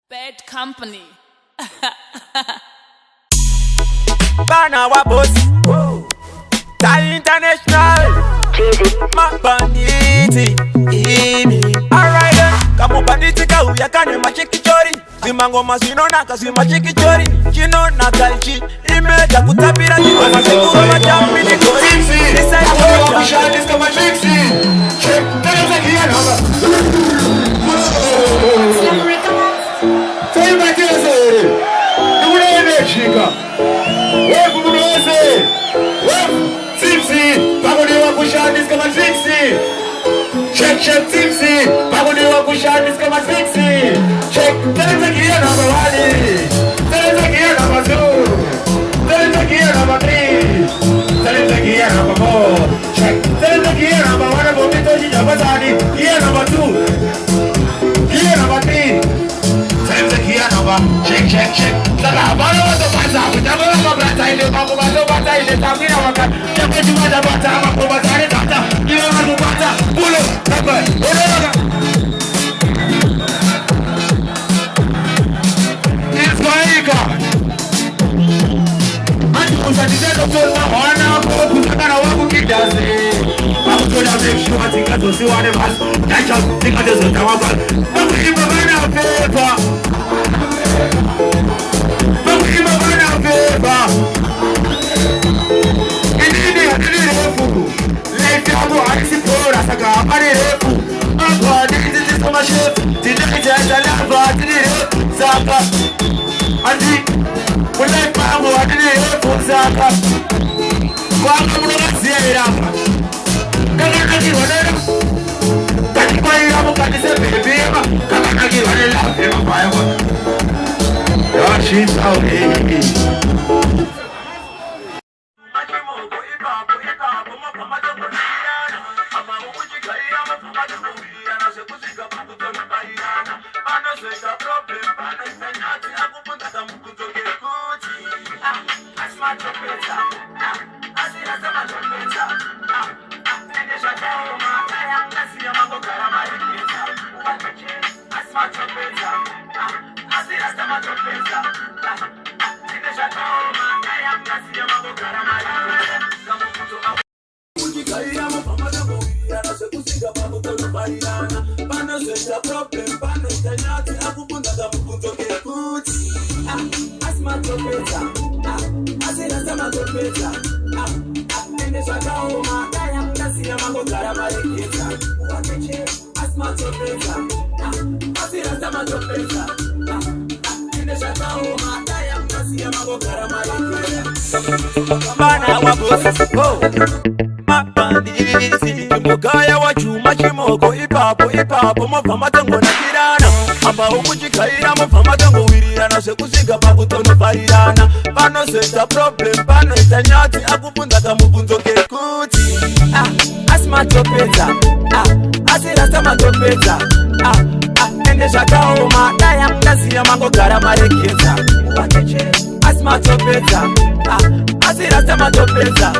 Bad company. Banawa boss, Thai International, Mabanditi, alright then, kamu banditi ka uyakane machikichori, zimangoma zinonaka zimachikichori, chinonaka ichi, imeja kutapira jikoma zikuma majambi nikori, nisa ichi Kushadis kama Trixi, check, tell us again, tell me this, do it, chica. Wefu Bunoze, Wefu Tipsy, Pagodiwa Kushadis kama Trixi. Check Tipsy, Pagodiwa Kushadis kama Trixi. Check, tell us again number 1, tell us again number 2, tell us again number 3, tell us again number 4. Check, tell us again number 1 for Mitoji Jabazani, here number 2, here number 3. Check. Saka bana wato pasa, kutaba kama brata ile mambo bado bata ile tamina wakati. Japo jumada bata ama kwa bata ile tata. Ile mambo bata, bulo, baba. Onoga. Ismaika. Mati kusatizendo tona wana kwa kusakana wangu kidaze. Bakutola make sure atinga dosi wane mas. Nacho, tinga dosi tawabal. Bakushima bana pepa. She's out here. Banawa boss, Mabanditi, Mugaya wa chuma chimoko, ipapo, mafama tango na kirana. Amba ukuchikaira mafama tango wirana, sekusiga bakutono parirana. Pano seta problem, pano itanyati, akupunda kamupunzo kekuti. Asma topeta, asirasta matopeta. Ende shakaoma, daya mnasi ya mango karama reketa. Asma topeta, asirasta matopeta.